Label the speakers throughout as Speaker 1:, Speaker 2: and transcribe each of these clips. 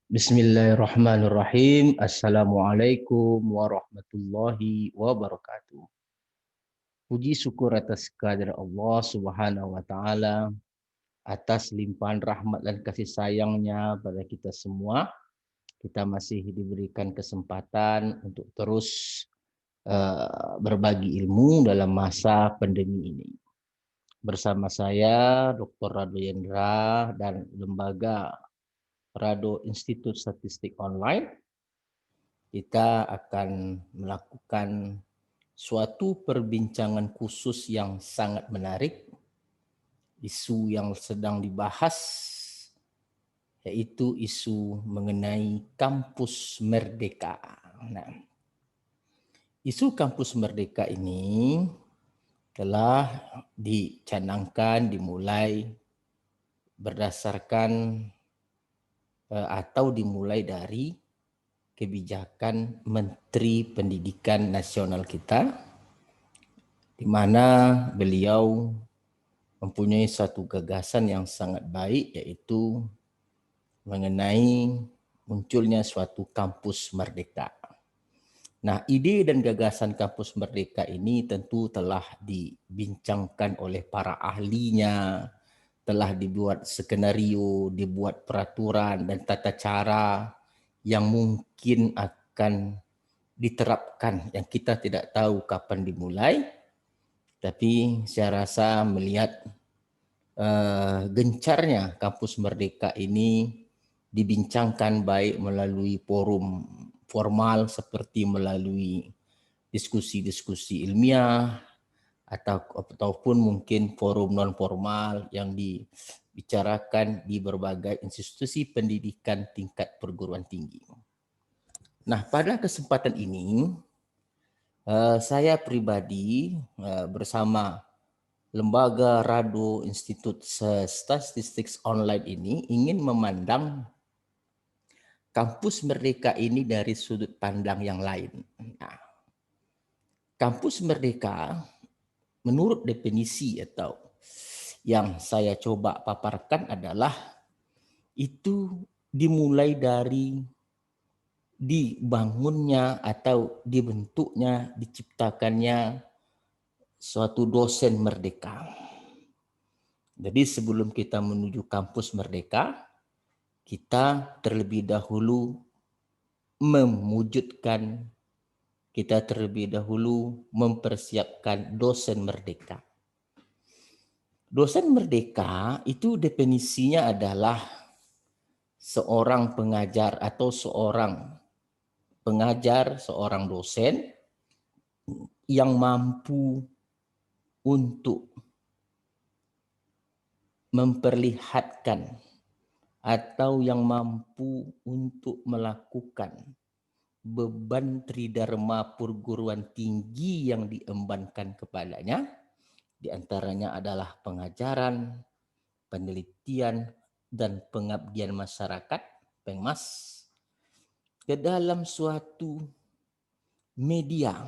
Speaker 1: Bismillahirrahmanirrahim. Assalamualaikum warahmatullahi wabarakatuh. Puji syukur atas kehadirat Allah Subhanahu wa taala atas limpahan rahmat dan kasih sayangnya pada kita semua. Kita masih diberikan kesempatan untuk terus berbagi ilmu dalam masa pandemi ini. Bersama saya Dr. Rado Yendra dan lembaga Rado Institut Statistik Online, kita akan melakukan suatu perbincangan khusus yang sangat menarik. Isu yang sedang dibahas yaitu isu mengenai kampus merdeka. Nah, isu kampus merdeka ini telah dicanangkan, dimulai berdasarkan atau dimulai dari kebijakan Menteri Pendidikan Nasional kita, di mana beliau mempunyai satu gagasan yang sangat baik, yaitu mengenai munculnya suatu kampus merdeka. Nah, ide dan gagasan kampus merdeka ini tentu telah dibincangkan oleh para ahlinya, telah dibuat skenario, dibuat peraturan dan tata cara yang mungkin akan diterapkan, yang kita tidak tahu kapan dimulai. Tapi saya rasa melihat gencarnya kampus merdeka ini dibincangkan baik melalui forum formal seperti melalui diskusi-diskusi ilmiah ataupun mungkin forum non formal yang dibicarakan di berbagai institusi pendidikan tingkat perguruan tinggi. Nah, pada kesempatan ini saya pribadi bersama Lembaga Rado Institut Statistik Online ini ingin memandang kampus merdeka ini dari sudut pandang yang lain. Nah, kampus merdeka menurut definisi atau yang saya coba paparkan adalah itu dimulai dari dibangunnya atau dibentuknya, diciptakannya suatu dosen merdeka. Jadi sebelum kita menuju kampus merdeka, kita terlebih dahulu mempersiapkan dosen merdeka. Dosen merdeka itu definisinya adalah seorang pengajar atau seorang dosen yang mampu untuk memperlihatkan atau yang mampu untuk melakukan beban tridharma perguruan tinggi yang diembankan kepadanya, diantaranya adalah pengajaran, penelitian, dan pengabdian masyarakat, Pengmas, ke dalam suatu media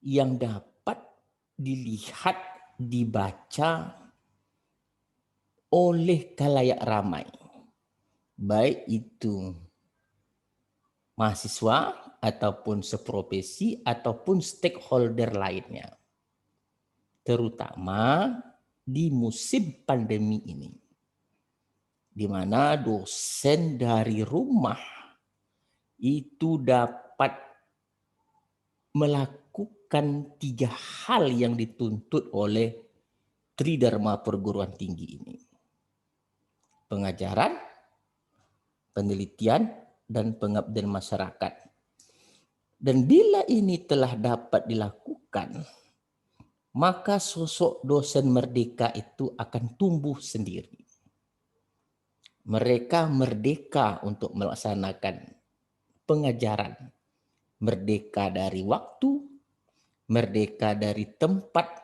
Speaker 1: yang dapat dilihat, dibaca oleh khalayak ramai, baik itu mahasiswa ataupun seprofesi ataupun stakeholder lainnya, terutama di musim pandemi ini, di mana dosen dari rumah itu dapat melakukan 3 hal yang dituntut oleh tridharma perguruan tinggi ini: pengajaran, penelitian, dan pengabdian masyarakat. Dan bila ini telah dapat dilakukan, maka sosok dosen merdeka itu akan tumbuh sendiri. Mereka merdeka untuk melaksanakan pengajaran, merdeka dari waktu, merdeka dari tempat.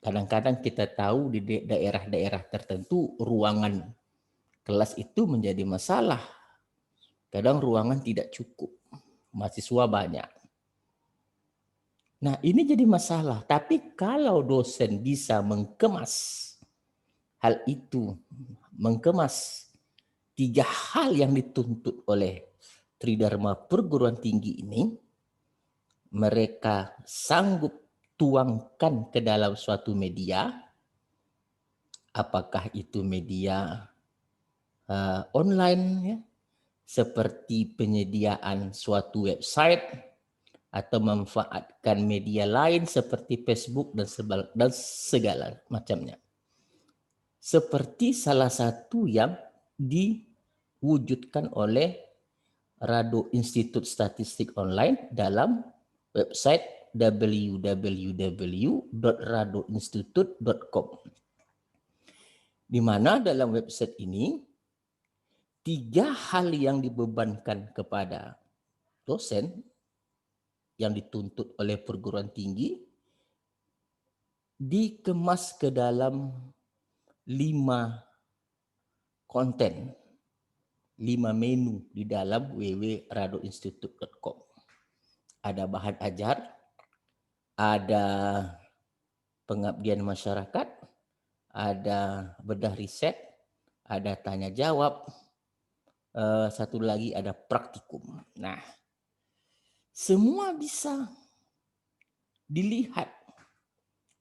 Speaker 1: Kadang-kadang kita tahu di daerah-daerah tertentu ruangan kelas itu menjadi masalah. Kadang ruangan tidak cukup, mahasiswa banyak. Nah, ini jadi masalah. Tapi kalau dosen bisa mengemas hal itu, mengemas 3 hal yang dituntut oleh Tridharma perguruan tinggi ini, mereka sanggup tuangkan ke dalam suatu media, apakah itu media online, ya, seperti penyediaan suatu website, atau memanfaatkan media lain seperti Facebook dan segala macamnya. Seperti salah satu yang diwujudkan oleh Rado Institut Statistik Online dalam website www.radoinstitute.com, di mana dalam website ini 3 hal yang dibebankan kepada dosen yang dituntut oleh perguruan tinggi dikemas ke dalam 5 konten, 5 menu di dalam www.radoinstitute.com. Ada bahan ajar, ada pengabdian masyarakat, ada bedah riset, ada tanya jawab, satu lagi ada praktikum. Nah, semua bisa dilihat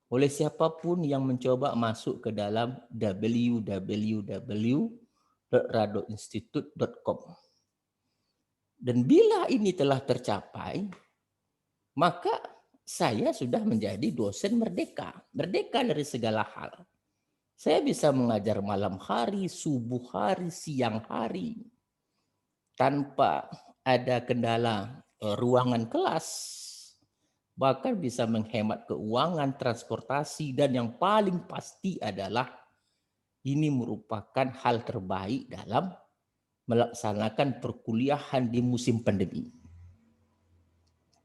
Speaker 1: oleh siapapun yang mencoba masuk ke dalam www.radoinstitute.com. Dan bila ini telah tercapai, maka saya sudah menjadi dosen merdeka. Merdeka dari segala hal. Saya bisa mengajar malam hari, subuh hari, siang hari, tanpa ada kendala ruangan kelas, bahkan bisa menghemat keuangan, transportasi, dan yang paling pasti adalah ini merupakan hal terbaik dalam melaksanakan perkuliahan di musim pandemi.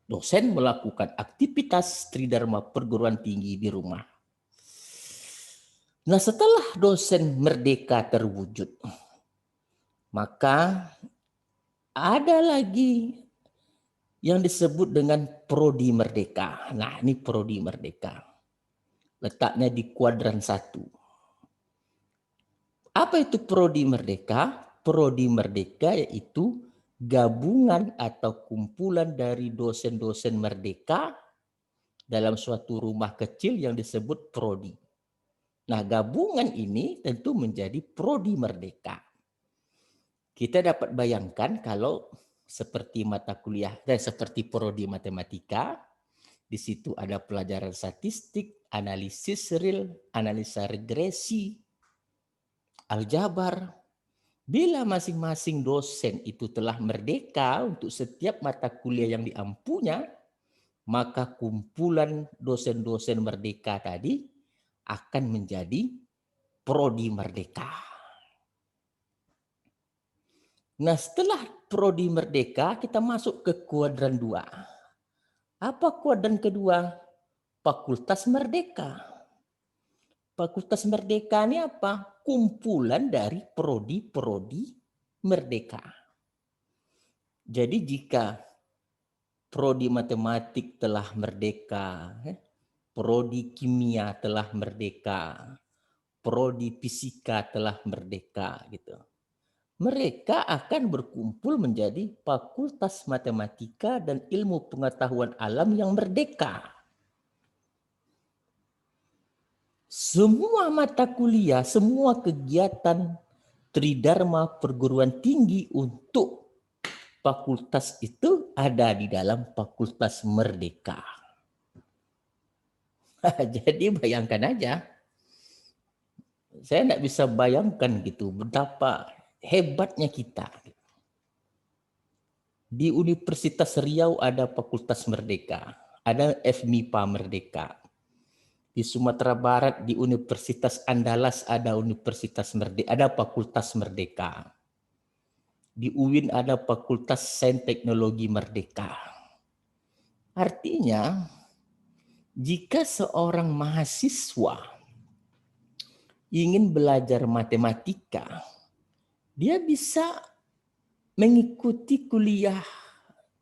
Speaker 1: Dosen melakukan aktivitas Tridharma perguruan tinggi di rumah. Nah, setelah dosen merdeka terwujud, maka ada lagi yang disebut dengan prodi merdeka. Nah, ini prodi merdeka. Letaknya di kuadran 1. Apa itu prodi merdeka? Prodi merdeka yaitu gabungan atau kumpulan dari dosen-dosen merdeka dalam suatu rumah kecil yang disebut prodi. Nah, gabungan ini tentu menjadi prodi merdeka. Kita dapat bayangkan kalau seperti mata kuliah seperti prodi matematika, di situ ada pelajaran statistik, analisis real, analisa regresi, aljabar. Bila masing-masing dosen itu telah merdeka untuk setiap mata kuliah yang diampunya, maka kumpulan dosen-dosen merdeka tadi akan menjadi prodi merdeka. Nah, setelah prodi merdeka, kita masuk ke kuadran 2. Apa kuadran kedua? Fakultas merdeka. Fakultas merdeka ini apa? Kumpulan dari prodi-prodi merdeka. Jadi jika prodi matematik telah merdeka, prodi kimia telah merdeka, prodi fisika telah merdeka, gitu. Mereka akan berkumpul menjadi Fakultas Matematika dan Ilmu Pengetahuan Alam yang merdeka. Semua mata kuliah, semua kegiatan Tridharma perguruan tinggi untuk fakultas itu ada di dalam Fakultas Merdeka. Jadi bayangkan aja, saya tidak bisa bayangkan gitu betapa hebatnya kita. Di Universitas Riau ada Fakultas Merdeka, ada FMIPA Merdeka. Di Sumatera Barat di Universitas Andalas ada Universitas Merdeka, ada Fakultas Merdeka. Di UIN ada Fakultas Sains Teknologi Merdeka. Artinya, jika seorang mahasiswa ingin belajar matematika, dia bisa mengikuti kuliah,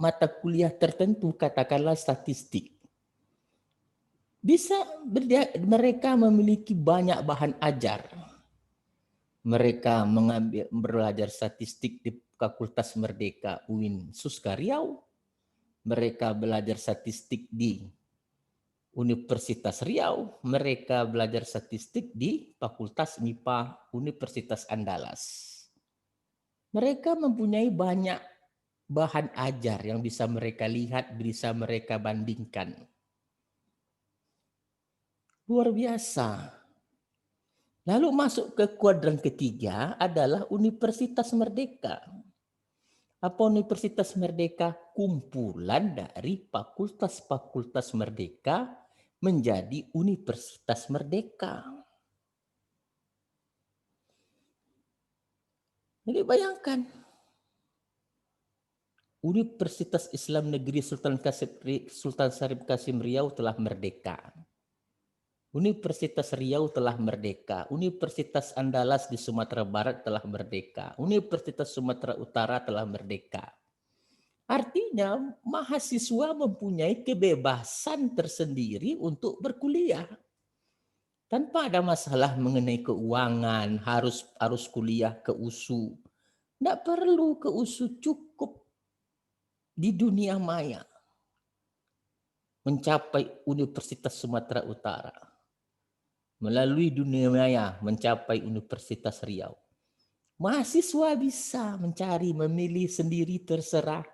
Speaker 1: mata kuliah tertentu, katakanlah statistik. Bisa mereka memiliki banyak bahan ajar. Mereka belajar statistik di Fakultas Merdeka UIN Suska Riau. Mereka belajar statistik di Universitas Riau. Mereka belajar statistik di Fakultas MIPA Universitas Andalas. Mereka mempunyai banyak bahan ajar yang bisa mereka lihat, bisa mereka bandingkan. Luar biasa. Lalu masuk ke kuadran ketiga adalah Universitas Merdeka. Apa Universitas Merdeka? Kumpulan dari fakultas-fakultas merdeka menjadi Universitas Merdeka. Jadi bayangkan, Universitas Islam Negeri Sultan Syarif Kasim Riau telah merdeka. Universitas Riau telah merdeka. Universitas Andalas di Sumatera Barat telah merdeka. Universitas Sumatera Utara telah merdeka. Artinya mahasiswa mempunyai kebebasan tersendiri untuk berkuliah. Tanpa ada masalah mengenai keuangan, harus kuliah ke USU. Tidak perlu ke USU, cukup di dunia maya mencapai Universitas Sumatera Utara. Melalui dunia maya mencapai Universitas Riau. Mahasiswa bisa mencari, memilih sendiri, terserah.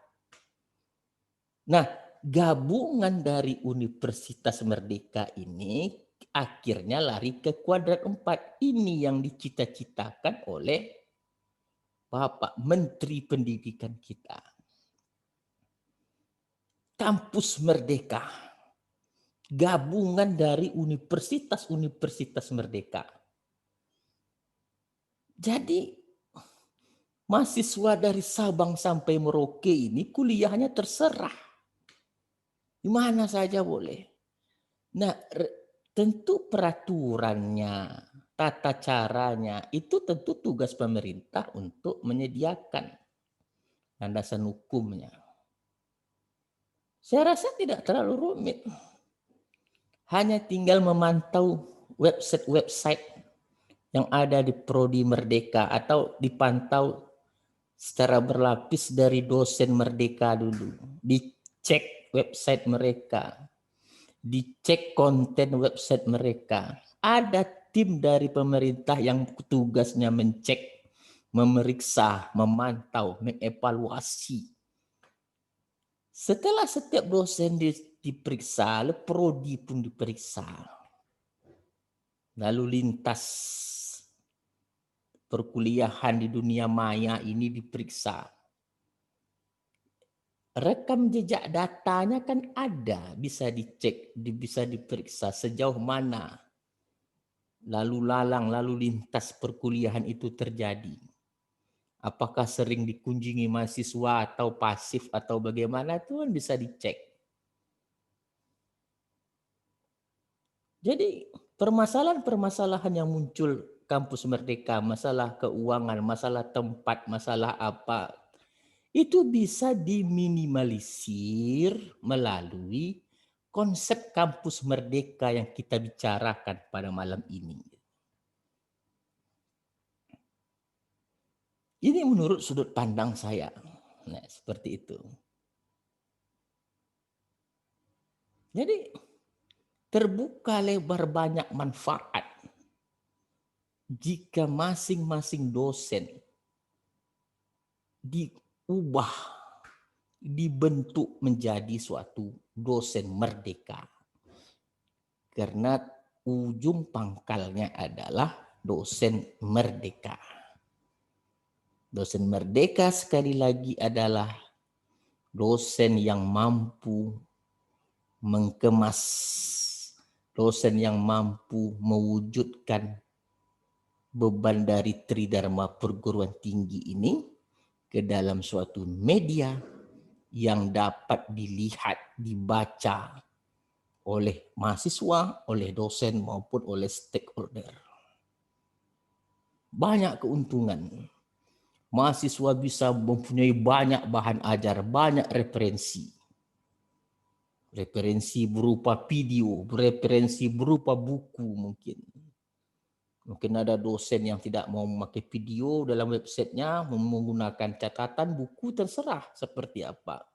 Speaker 1: Nah, gabungan dari Universitas Merdeka ini akhirnya lari ke kuadran 4. Ini yang dicita-citakan oleh Bapak Menteri Pendidikan kita. Kampus Merdeka. Gabungan dari universitas-universitas merdeka. Jadi mahasiswa dari Sabang sampai Merauke ini kuliahnya terserah. Di mana saja boleh. Nah, tentu peraturannya, tata caranya, itu tentu tugas pemerintah untuk menyediakan landasan hukumnya. Saya rasa tidak terlalu rumit. Hanya tinggal memantau website-website yang ada di Prodi Merdeka atau dipantau secara berlapis dari dosen Merdeka dulu. Dicek website mereka. Dicek konten website mereka. Ada tim dari pemerintah yang tugasnya mencek, memeriksa, memantau, mengevaluasi. Setelah setiap dosen diperiksa, lalu prodi pun diperiksa. Lalu lintas perkuliahan di dunia maya ini diperiksa. Rekam jejak datanya kan ada, bisa dicek, bisa diperiksa sejauh mana lalu lalang, lalu lintas perkuliahan itu terjadi. Apakah sering dikunjungi mahasiswa atau pasif atau bagaimana, itu kan bisa dicek. Jadi permasalahan-permasalahan yang muncul kampus Merdeka, masalah keuangan, masalah tempat, masalah apa, itu bisa diminimalisir melalui konsep kampus Merdeka yang kita bicarakan pada malam ini. Ini menurut sudut pandang saya. Nah, seperti itu. Jadi terbuka lebar banyak manfaat jika masing-masing dosen diubah, dibentuk menjadi suatu dosen merdeka. Karena ujung pangkalnya adalah dosen merdeka. Dosen merdeka sekali lagi adalah dosen yang mampu mengemas, dosen yang mampu mewujudkan beban dari Tridharma perguruan tinggi ini ke dalam suatu media yang dapat dilihat, dibaca oleh mahasiswa, oleh dosen maupun oleh stakeholder. Banyak keuntungan. Mahasiswa bisa mempunyai banyak bahan ajar, banyak referensi. Referensi berupa video, referensi berupa buku mungkin. Mungkin ada dosen yang tidak mau memakai video dalam websitenya, menggunakan catatan buku, terserah seperti apa.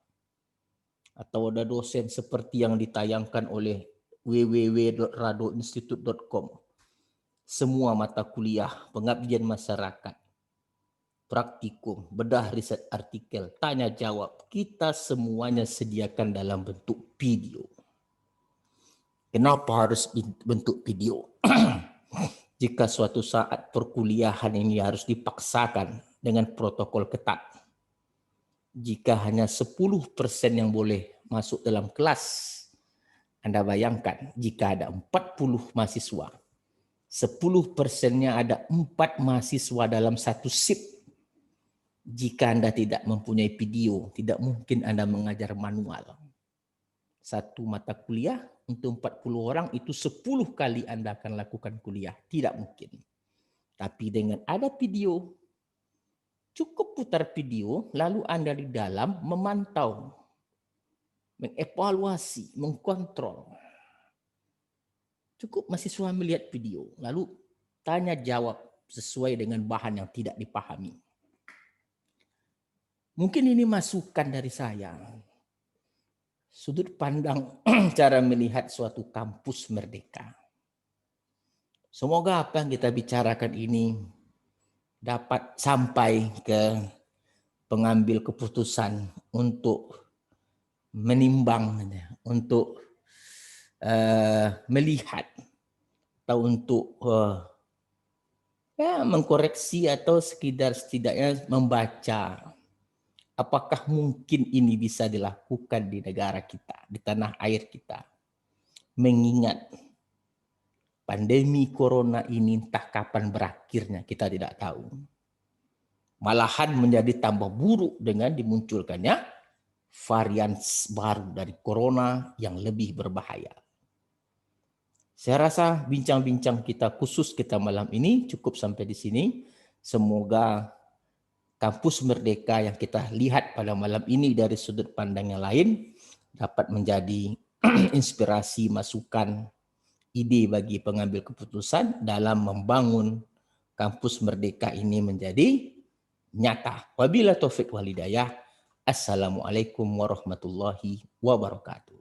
Speaker 1: Atau ada dosen seperti yang ditayangkan oleh www.radoinstitute.com. Semua mata kuliah, pengabdian masyarakat, praktikum, bedah riset artikel, tanya jawab, kita semuanya sediakan dalam bentuk video. Kenapa harus bentuk video? Jika suatu saat perkuliahan ini harus dipaksakan dengan protokol ketat, jika hanya 10% yang boleh masuk dalam kelas, Anda bayangkan jika ada 40 mahasiswa, 10%-nya ada 4 mahasiswa dalam satu shift. Jika Anda tidak mempunyai video, tidak mungkin Anda mengajar manual. Satu mata kuliah untuk 40 orang itu 10 kali Anda akan lakukan kuliah. Tidak mungkin. Tapi dengan ada video, cukup putar video, lalu Anda di dalam memantau, mengevaluasi, mengkontrol. Cukup mahasiswa melihat video, lalu tanya jawab sesuai dengan bahan yang tidak dipahami. Mungkin ini masukan dari saya. Sudut pandang cara melihat suatu kampus merdeka. Semoga apa yang kita bicarakan ini dapat sampai ke pengambil keputusan untuk menimbang, untuk melihat atau untuk mengkoreksi atau setidaknya membaca apakah mungkin ini bisa dilakukan di negara kita, di tanah air kita. Mengingat pandemi corona ini entah kapan berakhirnya, kita tidak tahu. Malahan menjadi tambah buruk dengan dimunculkannya varian baru dari corona yang lebih berbahaya. Saya rasa bincang-bincang kita khusus kita malam ini cukup sampai di sini. Semoga Kampus Merdeka yang kita lihat pada malam ini dari sudut pandang yang lain dapat menjadi inspirasi, masukan, ide bagi pengambil keputusan dalam membangun Kampus Merdeka ini menjadi nyata. Wabillahi taufik wal hidayah. Assalamualaikum warahmatullahi wabarakatuh.